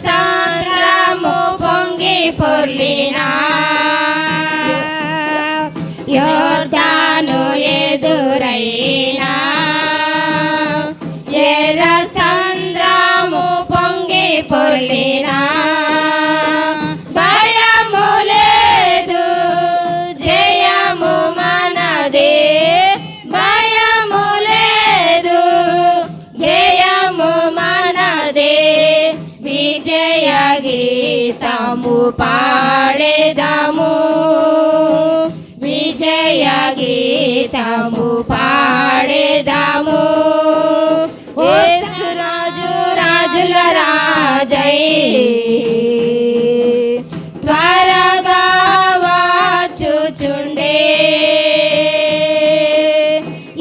సంద్రము పొంగి పొర్లినా యోర్దాను ఎదురైనా ఎర్ర సంద్రము పొంగి పొర్లినా భయము లేదు జయము మనదే భయము లేదు జయము మనదే విజయ గీతము పాడేదాము విజయ గీతము పాడేదాము యేసు రాజు రాజుల రాజై త్వరగా వచ్చుచుండే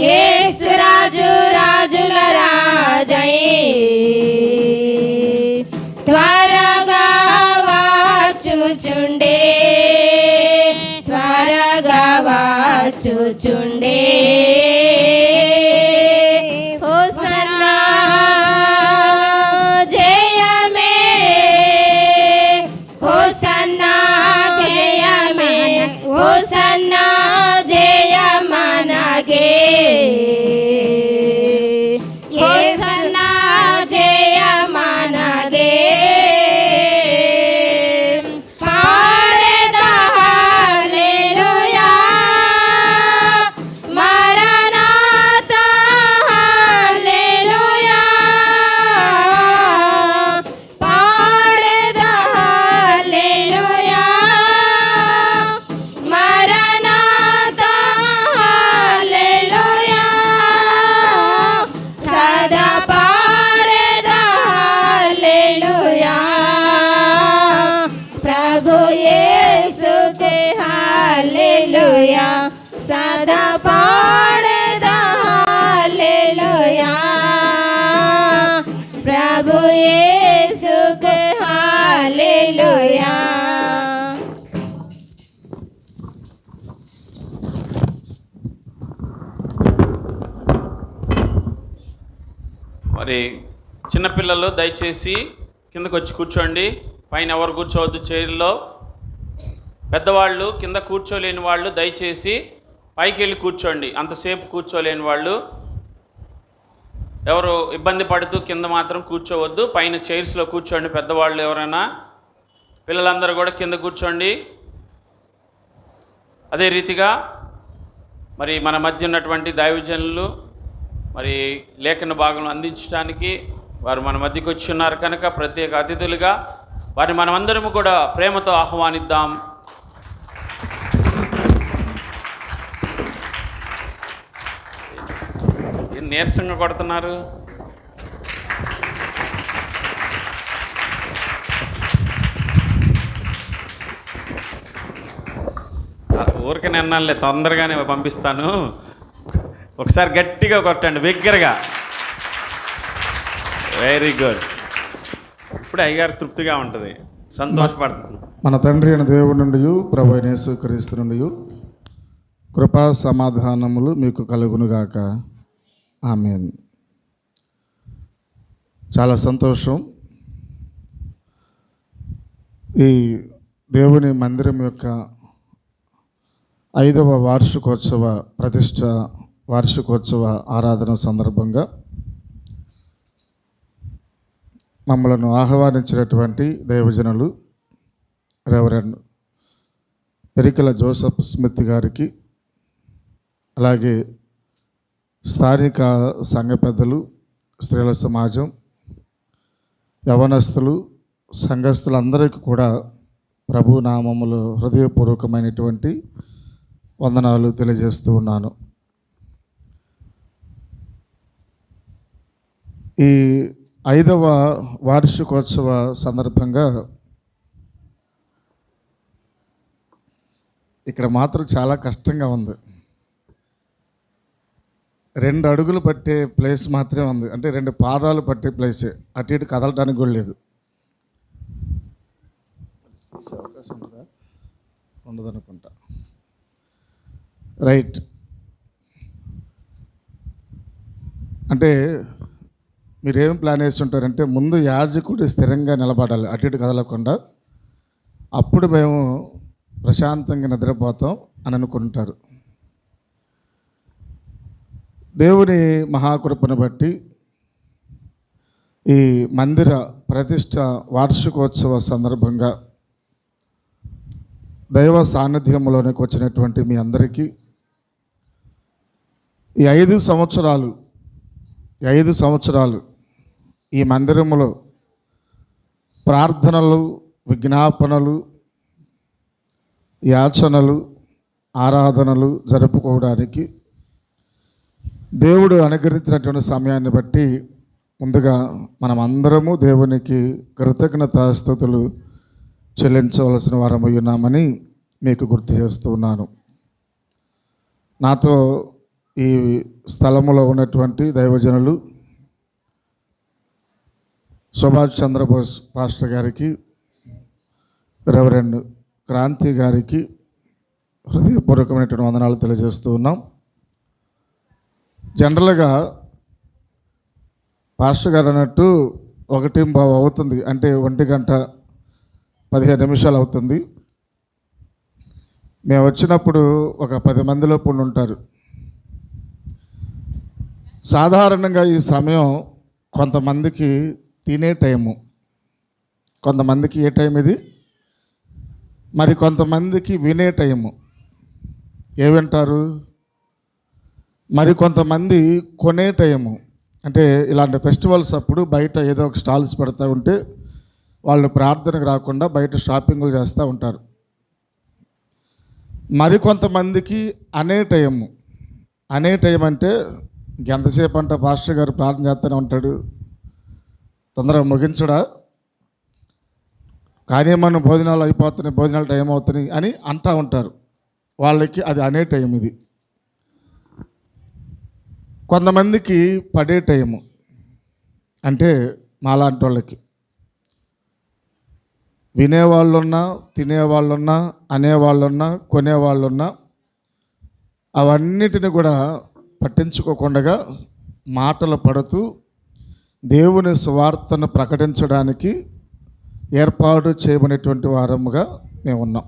యేసు రాజు రాజుల రాజై త్వరగా వచ్చుచుండే త్వరగా వచ్చుచుండే హోసన్నా జయమే హోసన్నా జయమే హోసన్నా జయమనగే హోసన్నా జయమనగే పాడేదా హల్లెలూయా మరణాతా హల్లెలూయా పాడేదా హల్లెలూయా మరణాతా హల్లెలూయా సదా పాడేదా హల్లెలూయా ప్రభు యేసుకే హల్లెలూయా సదా పాడేదా హల్లెలూయా ప్రభు యేసుకే హల్లెలూయా. మరి చిన్నపిల్లలు దయచేసి కిందకు వచ్చి కూర్చోండి. పైన ఎవరు కూర్చోవద్దు చైర్లో. పెద్దవాళ్ళు కింద కూర్చోలేని వాళ్ళు దయచేసి పైకి వెళ్ళి కూర్చోండి. అంతసేపు కూర్చోలేని వాళ్ళు ఎవరు ఇబ్బంది పడుతూ కింద మాత్రం కూర్చోవద్దు. పైన చైర్స్లో కూర్చోండి. పెద్దవాళ్ళు ఎవరైనా పిల్లలందరూ కూడా కింద కూర్చోండి. అదే రీతిగా మరి మన మధ్య ఉన్నటువంటి దైవజనులు మరి లేఖన భాగం అందించడానికి వారు మన మధ్యకి వచ్చి ఉన్నారు కనుక ప్రత్యేక అతిథులుగా వారిని మనమందరము కూడా ప్రేమతో ఆహ్వానిద్దాం. నీరసంగా కొడుతున్నారు. ఊరికనే అన్నానులే, తొందరగానే పంపిస్తాను. ఒకసారి గట్టిగా కొట్టండి, బిగ్గరగా. Very good. ఇప్పుడు అయ్యగారు తృప్తిగా ఉంటుంది, సంతోషపడుతుంది. మన తండ్రి అయిన దేవుడి నుండి ప్రభు అయిన యేసుక్రీస్తు నుండి కృపా సమాధానములు మీకు కలుగునుగాక. ఆమేన్. చాలా సంతోషం. ఈ దేవుని మందిరం యొక్క 5వ వార్షికోత్సవ ప్రతిష్ట వార్షికోత్సవ ఆరాధన సందర్భంగా మమ్మలను ఆహ్వానించినటువంటి దైవజనులు రెవరెండ్ పెరికల జోసెఫ్ స్మిత్ గారికి, అలాగే స్థానిక సంఘ పెద్దలు, స్త్రీల సమాజం, యవనస్తులు, సంఘస్థులందరికీ కూడా ప్రభు నామములో హృదయపూర్వకమైనటువంటి వందనాలు తెలియజేస్తూ ఉన్నాను. ఈ 5వ వార్షికోత్సవ సందర్భంగా ఇక్కడ మాత్రం చాలా కష్టంగా ఉంది. 2 అడుగులు పట్టే ప్లేస్ మాత్రమే ఉంది. అంటే 2 పాదాలు పట్టే ప్లేసే, అటు ఇటు కదలడానికి కూడా లేదు. అవకాశం ఉంటుందా? ఉండదనుకుంటా. రైట్. అంటే మీరేం ప్లాన్ వేసి ఉంటారంటే ముందు యాజకుడు స్థిరంగా నిలబడాలి, అటు ఇటు కదలకుండా, అప్పుడు మేము ప్రశాంతంగా నిద్రపోతాం అని అనుకుంటారు. దేవుని మహాకృపను బట్టి ఈ మందిర ప్రతిష్ట వార్షికోత్సవ సందర్భంగా దైవ సాన్నిధ్యంలోనికి వచ్చినటువంటి మీ అందరికీ ఈ 5 సంవత్సరాలు ఈ మందిరములో ప్రార్థనలు, విజ్ఞాపనలు, యాచనలు, ఆరాధనలు జరుపుకోవడానికి దేవుడు అనుగ్రహించినటువంటి సమయాన్ని బట్టి ముందుగా మనం అందరము దేవునికి కృతజ్ఞతాస్తుతులు చెల్లించవలసిన వారమై ఉన్నామని మీకు గుర్తు చేస్తూ ఉన్నాను. నాతో ఈ స్థలములో ఉన్నటువంటి దైవజనులు సుభాష్ చంద్రబోస్ పాస్టర్ గారికి, రెవరెండ్ క్రాంతి గారికి హృదయపూర్వకమైనటువంటి వందనాలు తెలియజేస్తూ ఉన్నాం. జనరల్గా పాస్టర్ గారు అన్నట్టు 1:15 అవుతుంది, అంటే 1:15 అవుతుంది. మేము వచ్చినప్పుడు ఒక 10 మందిలోపు ఉంటారు. సాధారణంగా ఈ సమయం కొంతమందికి తినే టైము, కొంతమందికి ఏ టైం ఇది, మరి కొంతమందికి వినే టైము. ఏ వింటారు? మరి కొంతమంది కొనే టైము, అంటే ఇలాంటి ఫెస్టివల్స్ అప్పుడు బయట ఏదో ఒక స్టాల్స్ పెడతా ఉంటే వాళ్ళు ప్రార్థనకు రాకుండా బయట షాపింగ్లు చేస్తూ ఉంటారు. మరి కొంతమందికి అనే టైము. అనే టైం అంటే ఎంతసేపు అంటే పాస్టర్ గారు ప్రార్థన చేస్తూనే ఉంటాడు, తొందరగా ముగించడా, కానీ మనం భోజనాలు అయిపోతున్నాయి, భోజనాలు టైం అవుతున్నాయి అని అంటూ ఉంటారు. వాళ్ళకి అది అనే టైం ఇది. కొంతమందికి పడే టైము, అంటే మాలాంటి వాళ్ళకి వినేవాళ్ళున్నా, తినేవాళ్ళున్నా, అనేవాళ్ళున్నా, కొనేవాళ్ళున్నా అవన్నిటిని కూడా పట్టించుకోకుండా మాటలు పడుతూ దేవుని సువార్తను ప్రకటించడానికి ఏర్పాటు చేయబడినటువంటి వారముగా మేము ఉన్నాం.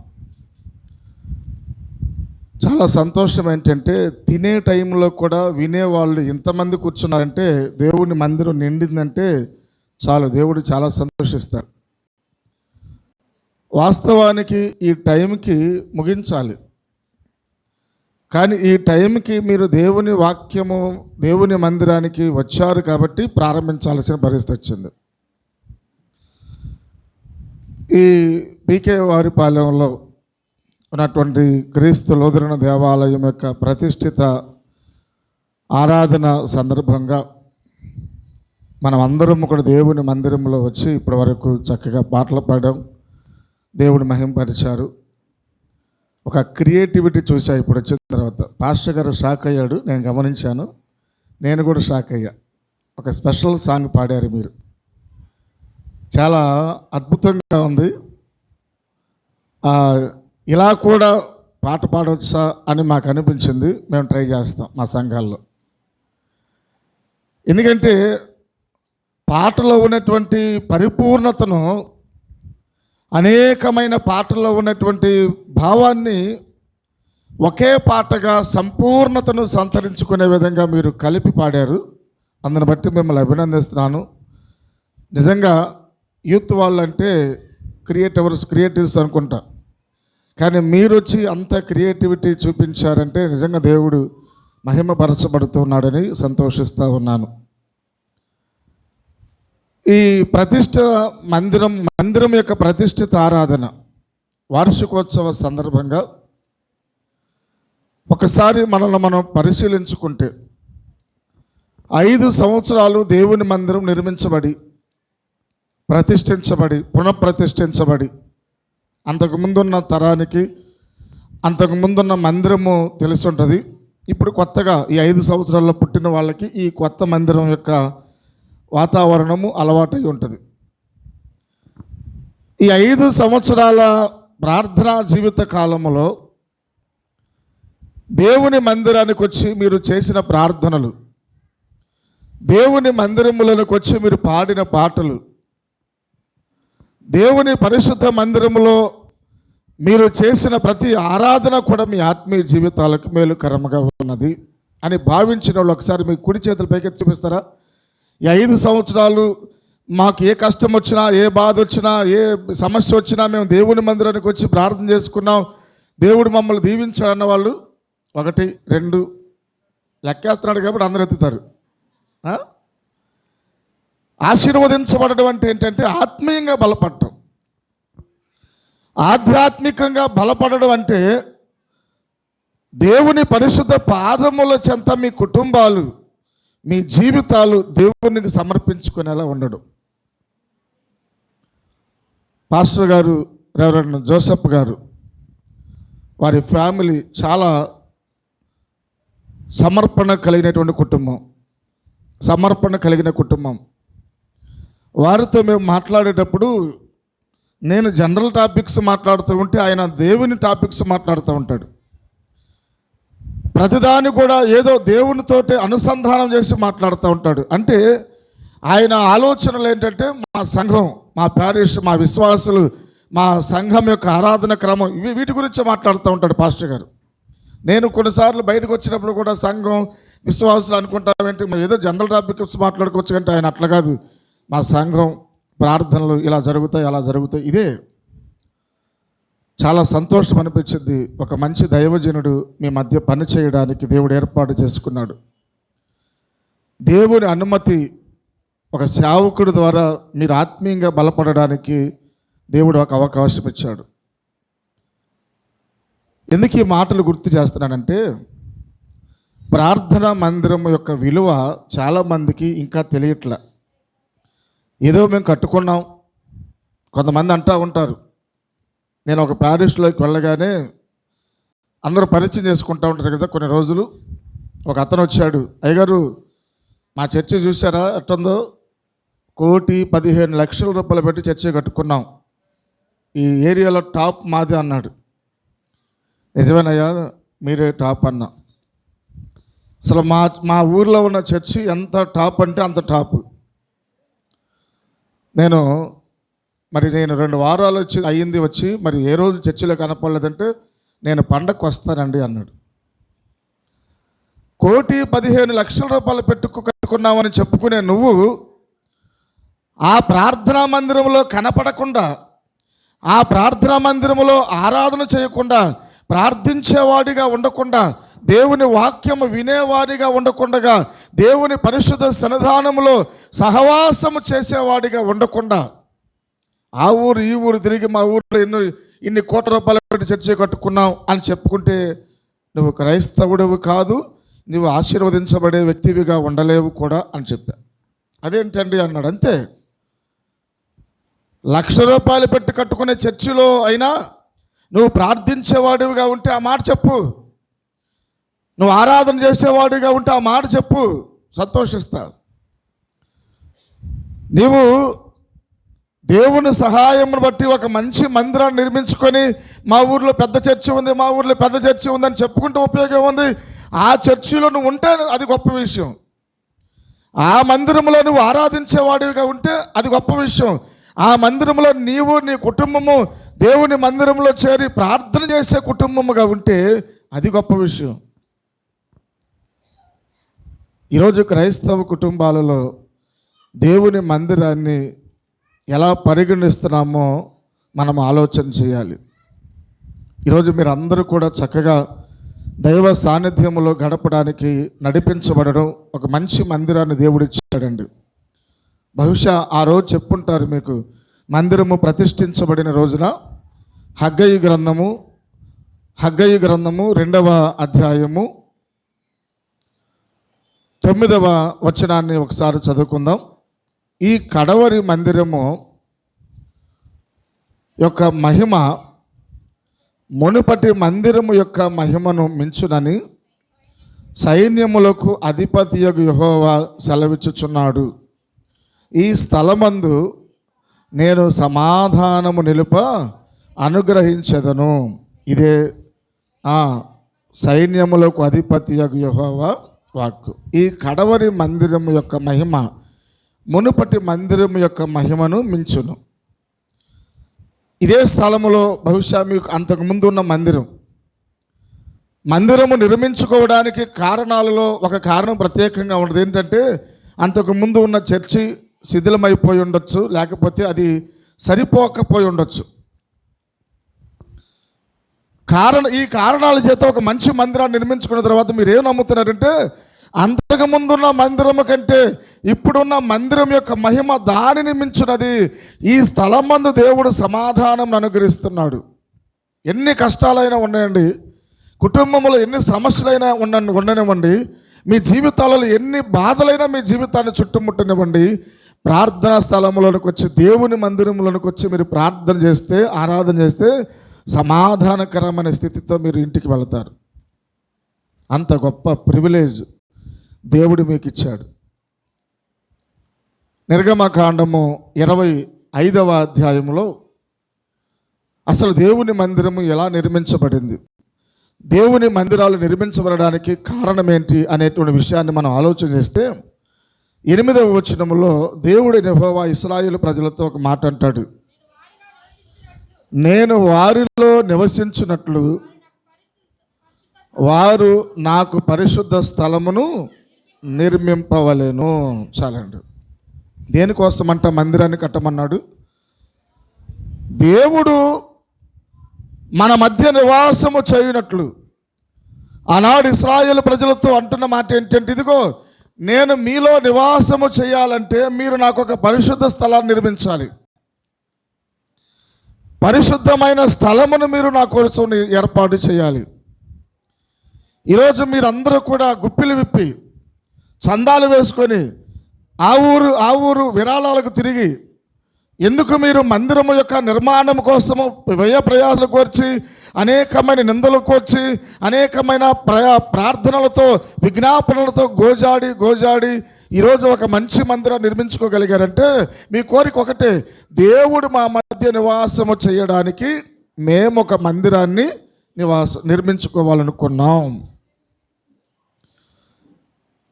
చాలా సంతోషం ఏంటంటే తినే టైంలో కూడా వినేవాళ్ళు ఇంతమంది కూర్చున్నారంటే, దేవుని మందిరం నిండిందంటే చాలు, దేవుడు చాలా సంతోషిస్తాడు. వాస్తవానికి ఈ టైంకి ముగించాలి, కానీ ఈ టైంకి మీరు దేవుని వాక్యము, దేవుని మందిరానికి వచ్చారు కాబట్టి ప్రారంభించాల్సిన పరిస్థితి వచ్చింది. ఈ పీకే వారిపాలెంలో ఉన్నటువంటి క్రీస్తు లూథరన్ దేవాలయం యొక్క ప్రతిష్ఠిత ఆరాధన సందర్భంగా మనం అందరం కూడా దేవుని మందిరంలో వచ్చి ఇప్పటి వరకు చక్కగా పాటలు పాడాం, దేవుని మహింపరిచారు. ఒక క్రియేటివిటీ చూసా ఇప్పుడు వచ్చిన తర్వాత. పాస్టర్ గారు షాక్ అయ్యాడు, నేను గమనించాను, నేను కూడా షాక్ అయ్యా. ఒక స్పెషల్ సాంగ్ పాడారు మీరు, చాలా అద్భుతంగా ఉంది. ఇలా కూడా పాట పాడవచ్చా అని మాకు అనిపించింది. మేము ట్రై చేస్తాం మా సంఘాల్లో. ఎందుకంటే పాటలో ఉన్నటువంటి పరిపూర్ణతను, అనేకమైన పాటల్లో ఉన్నటువంటి భావాన్ని ఒకే పాటగా సంపూర్ణతను సంతరించుకునే విధంగా మీరు కలిపి పాడారు. అందుని బట్టి మిమ్మల్ని అభినందిస్తున్నాను. నిజంగా యూత్ వాళ్ళంటే క్రియేటివ్స్ అనుకుంటా, కానీ మీరు వచ్చి అంత క్రియేటివిటీ చూపించారంటే నిజంగా దేవుడు మహిమపరచబడుతున్నాడని సంతోషిస్తూ ఉన్నాను. ఈ ప్రతిష్ట మందిరం యొక్క ప్రతిష్ఠిత ఆరాధన వార్షికోత్సవ సందర్భంగా ఒకసారి మనల్ని మనం పరిశీలించుకుంటే 5 సంవత్సరాలు దేవుని మందిరం నిర్మించబడి, ప్రతిష్ఠించబడి, పునఃప్రతిష్ఠించబడి, అంతకుముందున్న తరానికి అంతకుముందున్న మందిరము తెలిసి ఉంటుంది. ఇప్పుడు కొత్తగా ఈ 5 సంవత్సరాల్లో పుట్టిన వాళ్ళకి ఈ కొత్త మందిరం యొక్క వాతావరణము అలవాటై ఉంటుంది. ఈ 5 సంవత్సరాల ప్రార్థనా జీవిత కాలంలో దేవుని మందిరానికి వచ్చి మీరు చేసిన ప్రార్థనలు, దేవుని మందిరములోకి వచ్చి మీరు పాడిన పాటలు, దేవుని పరిశుద్ధ మందిరములో మీరు చేసిన ప్రతి ఆరాధన కూడా మీ ఆత్మీయ జీవితాలకు మేలుకరంగా ఉన్నది అని భావించిన వాళ్ళు ఒకసారి మీ కుడి చేతులు పైకి చూపిస్తారా? ఈ 5 సంవత్సరాలు మాకు ఏ కష్టం వచ్చినా, ఏ బాధ వచ్చినా, ఏ సమస్య వచ్చినా మేము దేవుని మందిరానికి వచ్చి ప్రార్థన చేసుకున్నాం, దేవుడు మమ్మల్ని దీవించాడన్న వాళ్ళు 1, 2 లెక్కేస్తున్నాడు కాబట్టి అందరూ ఎత్తుతారు. ఆశీర్వదించబడడం అంటే ఏంటంటే ఆత్మీయంగా బలపడటం. ఆధ్యాత్మికంగా బలపడడం అంటే దేవుని పరిశుద్ధ పాదముల చెంత మీ కుటుంబాలు, మీ జీవితాలు దేవునికి సమర్పించుకునేలా ఉండడం. పాస్టర్ గారు రెవరెండ్ జోసెఫ్ గారు, వారి ఫ్యామిలీ చాలా సమర్పణ కలిగినటువంటి కుటుంబం, సమర్పణ కలిగిన కుటుంబం. వారితో మేము మాట్లాడేటప్పుడు నేను జనరల్ టాపిక్స్ మాట్లాడుతూ ఉంటే ఆయన దేవుని టాపిక్స్ మాట్లాడుతూ ఉంటాడు. ప్రతిదాన్ని కూడా ఏదో దేవునితోటి అనుసంధానం చేసి మాట్లాడుతూ ఉంటాడు. అంటే ఆయన ఆలోచనలు ఏంటంటే మా సంఘం, మా ప్యారిష్, మా విశ్వాసులు, మా సంఘం యొక్క ఆరాధన క్రమం, వీటి గురించి మాట్లాడుతూ ఉంటాడు పాస్టర్ గారు. నేను కొన్నిసార్లు బయటకు వచ్చినప్పుడు కూడా సంఘం, విశ్వాసులు అనుకుంటామేంటి, ఏదో జనరల్ టాపిక్స్ మాట్లాడుకోవచ్చు అంటే ఆయన అట్లా కాదు. మా సంఘం ప్రార్థనలు ఇలా జరుగుతాయి, అలా జరుగుతాయి. ఇదే చాలా సంతోషం అనిపించింది. ఒక మంచి దైవజనుడు మీ మధ్య పని చేయడానికి దేవుడు ఏర్పాటు చేసుకున్నాడు. దేవుని అనుమతి, ఒక సేవకుడి ద్వారా మీరు ఆత్మీయంగా బలపడడానికి దేవుడు ఒక అవకాశం ఇచ్చాడు. ఎందుకు ఈ మాటలు గుర్తు చేస్తున్నానంటే ప్రార్థనా మందిరం యొక్క విలువ చాలామందికి ఇంకా తెలియట్లే. ఏదో మేము కట్టుకున్నాం. కొంతమంది అంటూ ఉంటారు, నేను ఒక ప్యారిస్లోకి వెళ్ళగానే అందరూ పరిచయం చేసుకుంటూ ఉంటారు కదా కొన్ని రోజులు. ఒక అతను వచ్చాడు, అయ్యగారు మా చర్చి చూసారా ఎట్టుందో, 1,15,00,000 రూపాయలు పెట్టి చర్చి కట్టుకున్నాం, ఈ ఏరియాలో టాప్ మాది అన్నాడు. నిజమేనయ్యా, మీరే టాప్ అన్నా. అసలు మా ఊర్లో ఉన్న చర్చి ఎంత టాప్ అంటే అంత టాప్. నేను 2 వారాలు వచ్చి మరి ఏ రోజు చర్చిలో కనపడలేదంటే నేను పండగకు వస్తానండి అన్నాడు. 1,15,00,000 రూపాయలు కట్టుకున్నామని చెప్పుకునే నువ్వు ఆ ప్రార్థనా మందిరంలో కనపడకుండా, ఆ ప్రార్థనా మందిరంలో ఆరాధన చేయకుండా, ప్రార్థించేవాడిగా ఉండకుండా, దేవుని వాక్యము వినేవాడిగా ఉండకుండా, దేవుని పరిశుద్ధ సన్నిధానములో సహవాసము చేసేవాడిగా ఉండకుండా, ఆ ఊరు ఈ ఊరు తిరిగి మా ఊరిలో ఇన్ని కోట్ల రూపాయలు పెట్టి చర్చి కట్టుకున్నావు అని చెప్పుకుంటే నువ్వు క్రైస్తవుడివి కాదు, నువ్వు ఆశీర్వదించబడే వ్యక్తివిగా ఉండలేవు కూడా అని చెప్పా. అదేంటండి అన్నాడు. అంతే, 1,00,000 రూపాయలు పెట్టి కట్టుకునే చర్చిలో అయినా నువ్వు ప్రార్థించేవాడివిగా ఉంటే ఆ మాట చెప్పు, నువ్వు ఆరాధన చేసేవాడిగా ఉంటే ఆ మాట చెప్పు, సంతోషిస్తా. నీవు దేవుని సహాయమును బట్టి ఒక మంచి మందిరాన్ని నిర్మించుకొని మా ఊర్లో పెద్ద చర్చి ఉంది, మా ఊర్లో పెద్ద చర్చి ఉందని చెప్పుకుంటే ఉపయోగం ఉంది. ఆ చర్చిలో నువ్వు ఉంటే అది గొప్ప విషయం. ఆ మందిరంలో నువ్వు ఆరాధించేవాడిగా ఉంటే అది గొప్ప విషయం. ఆ మందిరంలో నీవు, నీ కుటుంబము దేవుని మందిరంలో చేరి ప్రార్థన చేసే కుటుంబముగా ఉంటే అది గొప్ప విషయం. ఈరోజు క్రైస్తవ కుటుంబాలలో దేవుని మందిరాన్ని ఎలా పరిగణిస్తున్నామో మనం ఆలోచన చేయాలి. ఈరోజు మీరు అందరూ కూడా చక్కగా దైవ సాన్నిధ్యంలో గడపడానికి నడిపించబడడం, ఒక మంచి మందిరాన్ని దేవుడు ఇచ్చాడండి. బహుశా ఆ రోజు చెప్పుంటారు మీకు, మందిరము ప్రతిష్ఠించబడిన రోజున హగ్గయి గ్రంథము 2వ అధ్యాయము 9వ వచనాన్ని ఒకసారి చదువుకుందాం. ఈ కడవరి మందిరము యొక్క మహిమ మునుపటి మందిరము యొక్క మహిమను మించునని సైన్యములకు అధిపతియగు యెహోవా సెలవిచ్చుచున్నాడు. ఈ స్థలమందు నేను సమాధానము నిలుప అనుగ్రహించెదను. ఇదే సైన్యములకు అధిపతియగు యెహోవా వాక్కు. ఈ కడవరి మందిరం యొక్క మహిమ మునుపటి మందిరం యొక్క మహిమను మించును. ఇదే స్థలములో బహుశా మీకు అంతకుముందు ఉన్న మందిరము నిర్మించుకోవడానికి కారణాలలో ఒక కారణం ప్రత్యేకంగా ఉన్నది. ఏంటంటే అంతకుముందు ఉన్న చర్చి శిథిలమైపోయి ఉండొచ్చు, లేకపోతే అది సరిపోకపోయి ఉండొచ్చు. ఈ కారణాల చేత ఒక మంచి మందిరాన్ని నిర్మించుకున్న తర్వాత మీరు ఏం నమ్ముతున్నారంటే అంతకుముందున్న మందిరము కంటే ఇప్పుడున్న మందిరం యొక్క మహిమ దానిని మించున్నది. ఈ స్థలం మందు దేవుడు సమాధానం అనుగ్రహిస్తున్నాడు. ఎన్ని కష్టాలైనా ఉన్నాయండి, కుటుంబంలో ఎన్ని సమస్యలైనా ఉండనివ్వండి, మీ జీవితాలలో ఎన్ని బాధలైనా మీ జీవితాన్ని చుట్టుముట్టనివ్వండి, ప్రార్థనా స్థలంలోనికి వచ్చి దేవుని మందిరంలోనికి వచ్చి మీరు ప్రార్థన చేస్తే, ఆరాధన చేస్తే సమాధానకరమైన స్థితితో మీరు ఇంటికి వెళతారు. అంత గొప్ప ప్రివిలేజ్ దేవుడు మీకు ఇచ్చాడు. నిర్గమకాండము 25వ అధ్యాయంలో అసలు దేవుని మందిరము ఎలా నిర్మించబడింది, దేవుని మందిరాలు నిర్మించబడడానికి కారణం ఏంటి అనేటువంటి విషయాన్ని మనం ఆలోచన చేస్తే 8వ వచనములో దేవుడి యెహోవా ఇశ్రాయేలు ప్రజలతో ఒక మాట అంటాడు. నేను వారిలో నివసించినట్లు వారు నాకు పరిశుద్ధ స్థలమును నిర్మింపవలెను. చాలండి. దేనికోసమంట మందిరాన్ని కట్టమన్నాడు? దేవుడు మన మధ్య నివాసము చేయనట్లు. ఆనాడు ఇశ్రాయేలు ప్రజలతో అంటున్న మాట ఏంటంటే, ఇదిగో నేను మీలో నివాసము చేయాలంటే మీరు నాకు ఒక పరిశుద్ధ స్థలాన్ని నిర్మించాలి. పరిశుద్ధమైన స్థలమును మీరు నా కోసం ఏర్పాటు చేయాలి. ఈరోజు మీరందరూ కూడా గుప్పిలు విప్పి చందాలు వేసుకొని ఆ ఊరు విరాళాలకు తిరిగి ఎందుకు మీరు మందిరము యొక్క నిర్మాణం కోసము వ్యయ ప్రయాసాలు కోర్చి, అనేకమైన నిందలు కోర్చి, అనేకమైన ప్రార్థనలతో విజ్ఞాపనలతో గోజాడి ఈరోజు ఒక మంచి మందిరం నిర్మించుకోగలిగారంటే మీ కోరిక ఒకటే, దేవుడు మా మధ్య నివాసము చేయడానికి మేము ఒక మందిరాన్ని నిర్మించుకోవాలనుకున్నాం.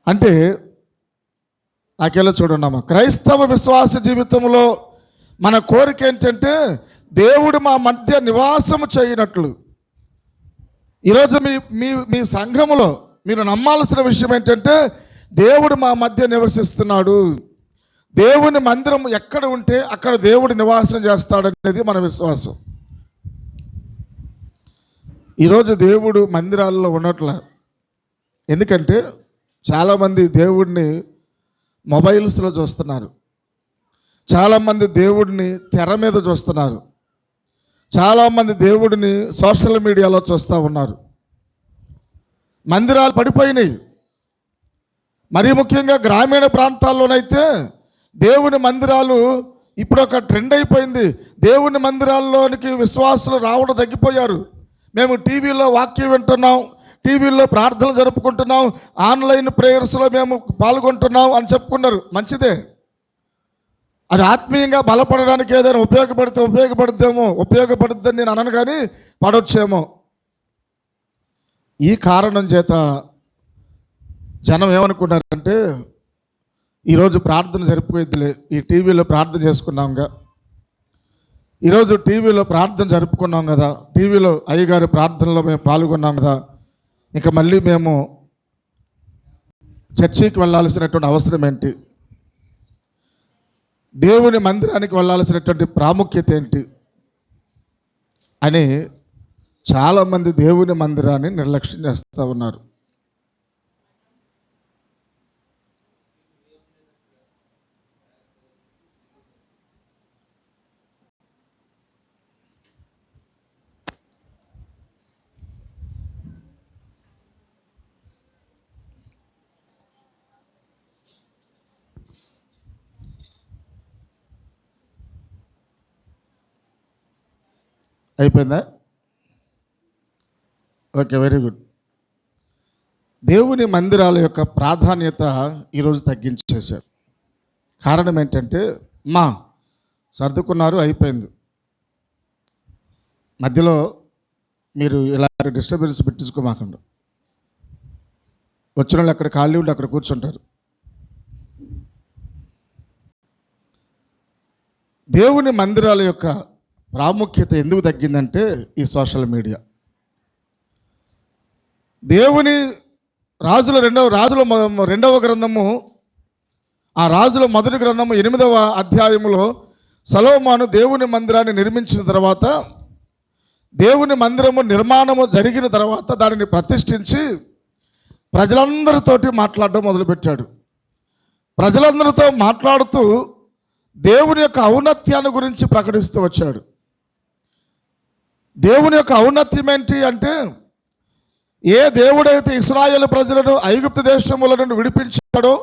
అంటే నాకెలా చూడన్నామా, క్రైస్తవ విశ్వాస జీవితంలో మన కోరిక ఏంటంటే దేవుడు మా మధ్య నివాసము చేయనట్లు. ఈరోజు మీ సంఘములో మీరు నమ్మాల్సిన విషయం ఏంటంటే దేవుడు మా మధ్య నివసిస్తున్నాడు. దేవుని మందిరం ఎక్కడ ఉంటే అక్కడ దేవుడు నివాసం చేస్తాడనేది మన విశ్వాసం. ఈరోజు దేవుడు మందిరాల్లో ఉండట్లే. ఎందుకంటే చాలామంది దేవుడిని మొబైల్స్లో చూస్తున్నారు, చాలామంది దేవుడిని తెర మీద చూస్తున్నారు, చాలామంది దేవుడిని సోషల్ మీడియాలో చూస్తూ ఉన్నారు. మందిరాలు పడిపోయినాయి. మరీ ముఖ్యంగా గ్రామీణ ప్రాంతాల్లోనైతే దేవుని మందిరాలు ఇప్పుడు ఒక ట్రెండ్ అయిపోయింది. దేవుని మందిరాల్లోనికి విశ్వాసులు రావడం తగ్గిపోయారు. మేము టీవీలో వాక్యం వింటున్నాం, టీవీల్లో ప్రార్థనలు జరుపుకుంటున్నాం, ఆన్లైన్ ప్రేయర్స్లో మేము పాల్గొంటున్నాం అని చెప్పుకున్నారు. మంచిదే, అది ఆత్మీయంగా బలపడడానికి ఏదైనా ఉపయోగపడుద్దని నేను అనను, కానీ పడొచ్చేమో. ఈ కారణం చేత జనం ఏమనుకున్నారంటే ఈరోజు ప్రార్థన సరిపోయిద్దిలే, ఈ టీవీలో ప్రార్థన చేసుకున్నాంగా, ఈరోజు టీవీలో ప్రార్థన జరుపుకున్నాం కదా, టీవీలో అయ్యగారి ప్రార్థనలో మేము పాల్గొన్నాం కదా, ఇంకా మళ్ళీ మేము చర్చికి వెళ్ళాల్సినటువంటి అవసరం ఏంటి, దేవుని మందిరానికి వెళ్ళాల్సినటువంటి ప్రాముఖ్యత ఏంటి అని చాలామంది దేవుని మందిరాన్ని నిర్లక్ష్యం చేస్తూ ఉన్నారు. అయిపోయిందా? Okay, very good. దేవుని మందిరాల యొక్క ప్రాధాన్యత ఈరోజు తగ్గించేశారు. కారణం ఏంటంటే సర్దుకున్నారు, అయిపోయింది. మధ్యలో మీరు ఇలాంటి డిస్టర్బెన్స్ పెట్టించుకోమాకండి. వచ్చిన వాళ్ళు అక్కడ ఖాళీ ఉండి అక్కడ కూర్చుంటారు. దేవుని మందిరాల యొక్క ప్రాముఖ్యత ఎందుకు తగ్గిందంటే ఈ సోషల్ మీడియా. దేవుని రెండవ గ్రంథము, ఆ రాజుల మొదటి గ్రంథము 8వ అధ్యాయములో సొలొమోను దేవుని మందిరాన్ని నిర్మించిన తర్వాత, దేవుని మందిరము నిర్మాణము జరిగిన తర్వాత దానిని ప్రతిష్ఠించి ప్రజలందరితోటి మాట్లాడడం మొదలుపెట్టాడు. ప్రజలందరితో మాట్లాడుతూ దేవుని యొక్క ఔన్నత్యాన్ని గురించి ప్రకటిస్తూ వచ్చాడు. దేవుని యొక్క ఔన్నత్యం ఏంటి అంటే, ఏ దేవుడైతే ఇశ్రాయేలు ప్రజలను ఐగుప్తు దేశముల నుండి విడిపించాడో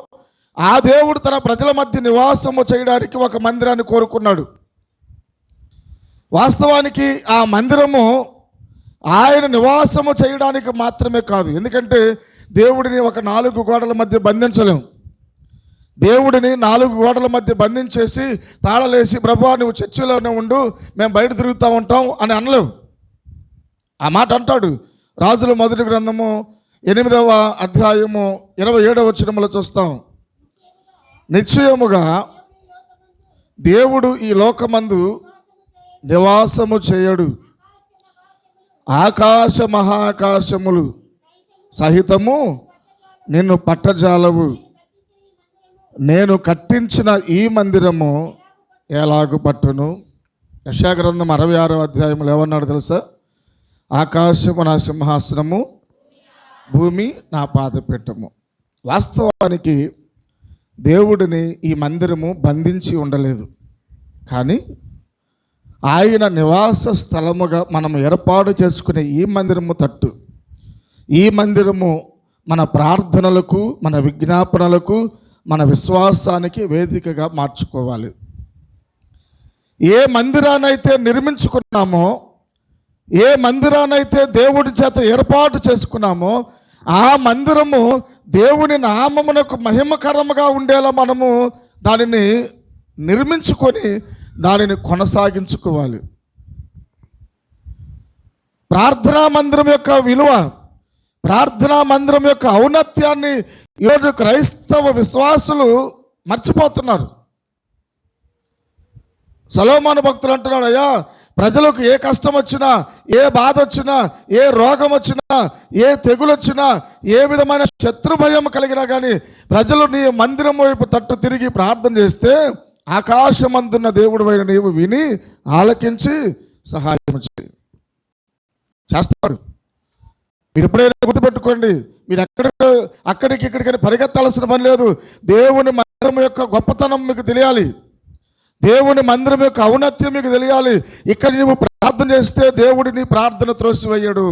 ఆ దేవుడు తన ప్రజల మధ్య నివాసము చేయడానికి ఒక మందిరాన్ని కోరుకున్నాడు. వాస్తవానికి ఆ మందిరము ఆయన నివాసము చేయడానికి మాత్రమే కాదు. ఎందుకంటే దేవుడిని ఒక 4 గోడల మధ్య బంధించలేము. దేవుడిని 4 గోడల మధ్య బంధించేసి తాళలేసి, ప్రభువా నువ్వు చర్చిలోనే ఉండు, మేము బయట తిరుగుతూ ఉంటాం అని అనలేవు. ఆ మాట అంటాడు. రాజుల మొదటి గ్రంథము 8వ అధ్యాయము 27వ వచనములో చూస్తాం. నిశ్చయముగా దేవుడు ఈ లోకమందు నివాసము చేయడు, ఆకాశ మహాకాశములు సహితము నిన్ను పట్టజాలవు, నేను కట్టించిన ఈ మందిరము ఎలాగు పట్టును. యెషయా గ్రంథం 66వ అధ్యాయంలో ఏమన్నాడు తెలుసా? ఆకాశము నా సింహాసనము, భూమి నా పాదపీఠము. వాస్తవానికి దేవుడిని ఈ మందిరము బంధించి ఉండలేదు, కానీ ఆయన నివాస స్థలముగా మనం ఏర్పాటు చేసుకునే ఈ మందిరము తట్టు, ఈ మందిరము మన ప్రార్థనలకు, మన విజ్ఞాపనలకు, మన విశ్వాసానికి వేదికగా మార్చుకోవాలి. ఏ మందిరానైతే నిర్మించుకున్నామో, ఏ మందిరానైతే దేవుడి చేత ఏర్పాటు చేసుకున్నామో ఆ మందిరము దేవుని నామమునకు మహిమకరముగా ఉండేలా మనము దానిని నిర్మించుకొని దానిని కొనసాగించుకోవాలి. ప్రార్థనా మందిరం యొక్క విలువ, ప్రార్థనా మందిరం యొక్క ఔన్నత్యాన్ని ఈరోజు క్రైస్తవ విశ్వాసులు మర్చిపోతున్నారు. సొలొమోను భక్తులు అంటున్నాడు, అయ్యా ప్రజలకు ఏ కష్టం వచ్చినా, ఏ బాధ వచ్చినా, ఏ రోగం వచ్చినా, ఏ తెగులు వచ్చినా, ఏ విధమైన శత్రు భయం కలిగినా కానీ ప్రజలు నీ మందిరం వైపు తట్టు తిరిగి ప్రార్థన చేస్తే ఆకాశమందున్న దేవుడు నీవు విని ఆలకించి సహాయం చేస్తాడు. మీరు ఎప్పుడైనా గుర్తుపెట్టుకోండి, మీరు అక్కడికి ఇక్కడికైనా పరిగెత్తాల్సిన పని లేదు. దేవుని మందిరం యొక్క గొప్పతనం మీకు తెలియాలి, దేవుని మందిరం యొక్క ఔన్నత్యం మీకు తెలియాలి. ఇక్కడ నీవు ప్రార్థన చేస్తే దేవుడు నీ ప్రార్థన త్రోసివేయడు.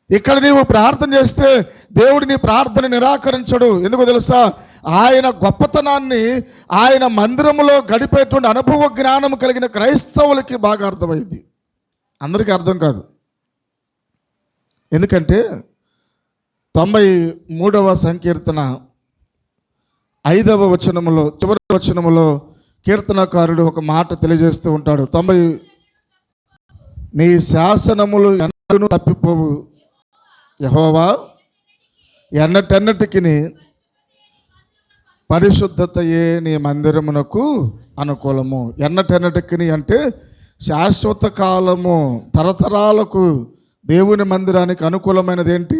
ఇక్కడ నీవు ప్రార్థన చేస్తే దేవుడు నీ ప్రార్థన నిరాకరించడు. ఎందుకో తెలుసా? ఆయన గొప్పతనాన్ని ఆయన మందిరములో గడిపేటువంటి అనుభవ జ్ఞానం కలిగిన క్రైస్తవులకి బాగా అర్థమైంది, అందరికీ అర్థం కాదు. ఎందుకంటే 93వ సంకీర్తన 5వ వచనములో, చివరి వచనములో కీర్తనకారుడు ఒక మాట తెలియజేస్తూ ఉంటాడు. నీ శాసనములు ఎన్నడూ తప్పిపోవు యెహోవా, ఎన్నటెన్నటికి పరిశుద్ధతయే నీ మందిరమునకు అనుకూలము. ఎన్నటెన్నటికి అంటే శాశ్వత కాలము, తరతరాలకు దేవుని మందిరానికి అనుకూలమైనది ఏంటి?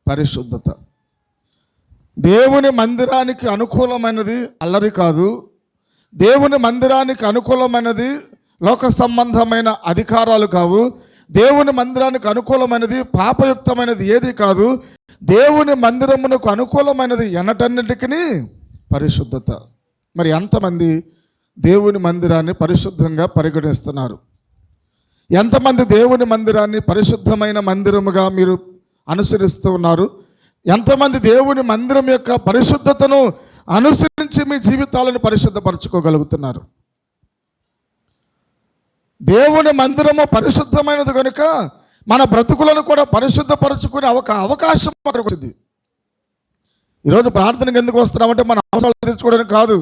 పరిశుద్ధత. దేవుని మందిరానికి అనుకూలమైనది అల్లరి కాదు. దేవుని మందిరానికి అనుకూలమైనది లోక సంబంధమైన అధికారాలు కావు. దేవుని మందిరానికి అనుకూలమైనది పాపయుక్తమైనది ఏది కాదు. దేవుని మందిరమునకు అనుకూలమైనది ఎన్నటన్నిటికీ పరిశుద్ధత. మరి ఎంతమంది దేవుని మందిరాన్ని పరిశుద్ధంగా పరిగణిస్తున్నారు? ఎంతమంది దేవుని మందిరాన్ని పరిశుద్ధమైన మందిరముగా మీరు అనుసరిస్తూ ఉన్నారు? ఎంతమంది దేవుని మందిరం యొక్క పరిశుద్ధతను అనుసరించి మీ జీవితాలను పరిశుద్ధపరచుకోగలుగుతున్నారు? దేవుని మందిరము పరిశుద్ధమైనది కనుక మన బ్రతుకులను కూడా పరిశుద్ధపరచుకునే అవకాశం అక్కడికి వచ్చింది. ఈరోజు ప్రార్థనకు ఎందుకు వస్తున్నామంటే మన అవసరాలు తీర్చుకోవడానికి కాదు.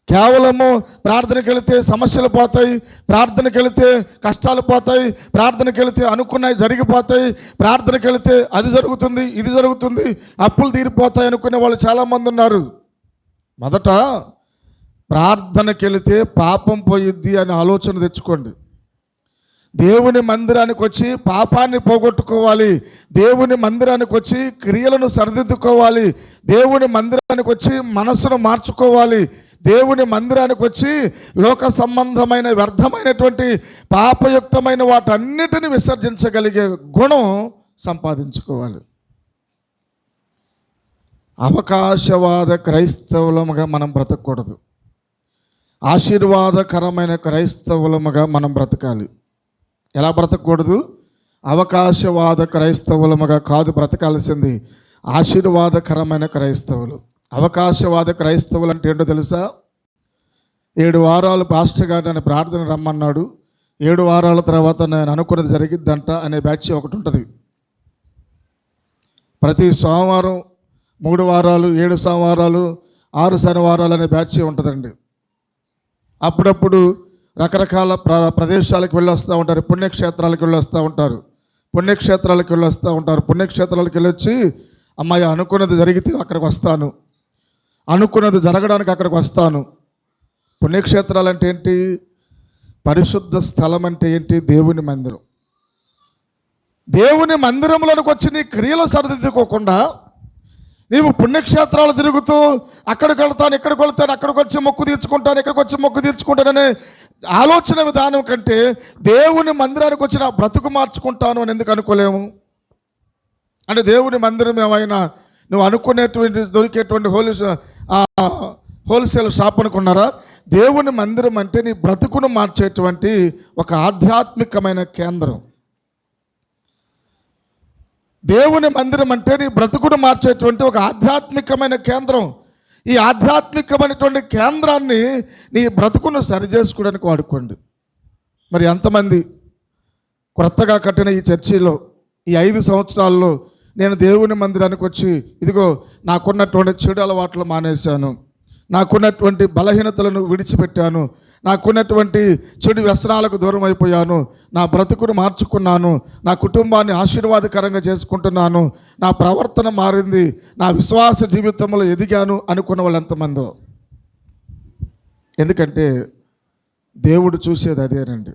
కేవలము ప్రార్థనకి వెళితే సమస్యలు పోతాయి, ప్రార్థనకి వెళితే కష్టాలు పోతాయి, ప్రార్థనకి వెళితే అనుకున్నవి జరిగిపోతాయి, ప్రార్థనకి వెళితే అది జరుగుతుంది ఇది జరుగుతుంది అప్పులు తీరిపోతాయి అనుకునే వాళ్ళు చాలామంది ఉన్నారు. మొదట ప్రార్థనకి వెళితే పాపం పోయిద్ది అనే ఆలోచన తెచ్చుకోండి. దేవుని మందిరానికి వచ్చి పాపాన్ని పోగొట్టుకోవాలి, దేవుని మందిరానికి వచ్చి క్రియలను సరిదిద్దుకోవాలి, దేవుని మందిరానికి వచ్చి మనసును మార్చుకోవాలి, దేవుని మందిరానికి వచ్చి లోక సంబంధమైన వ్యర్థమైనటువంటి పాపయుక్తమైన వాటన్నిటిని విసర్జించగలిగే గుణం సంపాదించుకోవాలి. అవకాశవాద క్రైస్తవులముగా మనం బ్రతకూడదు, ఆశీర్వాదకరమైన క్రైస్తవులముగా మనం బ్రతకాలి. ఎలా బ్రతకూడదు? అవకాశవాద క్రైస్తవులముగా కాదు బ్రతకాల్సింది, ఆశీర్వాదకరమైన క్రైస్తవులు. అవకాశవాద క్రైస్తవులు అంటే ఏంటో తెలుసా? 7 వారాలు పాస్టర్ గారు నన్ను ప్రార్థన రమ్మన్నాడు, 7 వారాల తర్వాత నేను అనుకున్నది జరిగిద్దంట అనే బ్యాచ్ ఒకటి ఉంటుంది. ప్రతి సోమవారం 3 వారాలు, 7 సోమవారాలు, 6 శనివారాలు అనే బ్యాచ్ ఉంటుందండి. అప్పుడప్పుడు రకరకాల ప్రదేశాలకు వెళ్ళి వస్తూ ఉంటారు, పుణ్యక్షేత్రాలకు వెళ్ళి వస్తూ ఉంటారు, పుణ్యక్షేత్రాలకు వెళ్ళొచ్చి అమ్మాయి అనుకున్నది జరిగితే అక్కడికి వస్తాను, అనుకున్నది జరగడానికి అక్కడికి వస్తాను. పుణ్యక్షేత్రాలు అంటే ఏంటి? పరిశుద్ధ స్థలం అంటే ఏంటి? దేవుని మందిరం. దేవుని మందిరంలోనికి వచ్చి నీ క్రియలు సరిదిద్దుకోకుండా నీవు పుణ్యక్షేత్రాలు తిరుగుతూ అక్కడికి వెళ్తాను, ఇక్కడికి వెళ్తాను, అక్కడికి వచ్చి మొక్కు తీర్చుకుంటాను, ఇక్కడికి వచ్చి మొక్కు తీర్చుకుంటాననే ఆలోచన విధానం కంటే దేవుని మందిరానికి వచ్చి నా బ్రతుకు మార్చుకుంటాను అని ఎందుకు అనుకోలేము? అంటే దేవుని మందిరం ఏమైనా నువ్వు అనుకునేటువంటి దొరికేటువంటి హోల్సేల్ షాప్ అనుకున్నారా? దేవుని మందిరం అంటే నీ బ్రతుకును మార్చేటువంటి ఒక ఆధ్యాత్మికమైన కేంద్రం. దేవుని మందిరం అంటే నీ బ్రతుకును మార్చేటువంటి ఒక ఆధ్యాత్మికమైన కేంద్రం. ఈ ఆధ్యాత్మికమైనటువంటి కేంద్రాన్ని నీ బ్రతుకును సరిచేసుకోవడానికి వాడుకోండి. మరి ఎంతమంది కొత్తగా కట్టిన ఈ చర్చిలో ఈ 5 సంవత్సరాల్లో నేను దేవుని మందిరానికి వచ్చి ఇదిగో నాకున్నటువంటి చెడు అలవాట్లు మానేశాను, నాకున్నటువంటి బలహీనతలను విడిచిపెట్టాను, నాకున్నటువంటి చెడు వ్యసనాలకు దూరం అయిపోయాను, నా బ్రతుకును మార్చుకున్నాను, నా కుటుంబాన్ని ఆశీర్వాదకరంగా చేసుకుంటున్నాను, నా ప్రవర్తన మారింది, నా విశ్వాస జీవితంలో ఎదిగాను అనుకున్న వాళ్ళు ఎంతమందో? ఎందుకంటే దేవుడు చూసేది అదేనండి,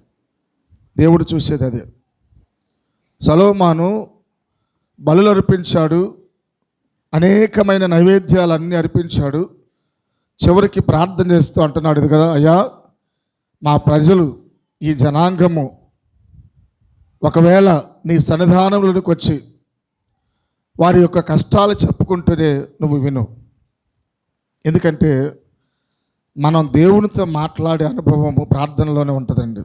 దేవుడు చూసేది అదే. సొలొమోను బలులు అర్పించాడు, అనేకమైన నైవేద్యాలన్నీ అర్పించాడు. చివరికి ప్రార్థన చేస్తూ అంటున్నాడు ఇది కదా, అయ్యా మా ప్రజలు ఈ జనాంగము ఒకవేళ నీ సన్నిధానంలోనికి వచ్చి వారి యొక్క కష్టాలు చెప్పుకుంటూనే నువ్వు విను. ఎందుకంటే మనం దేవునితో మాట్లాడే అనుభవము ప్రార్థనలోనే ఉంటుందండి.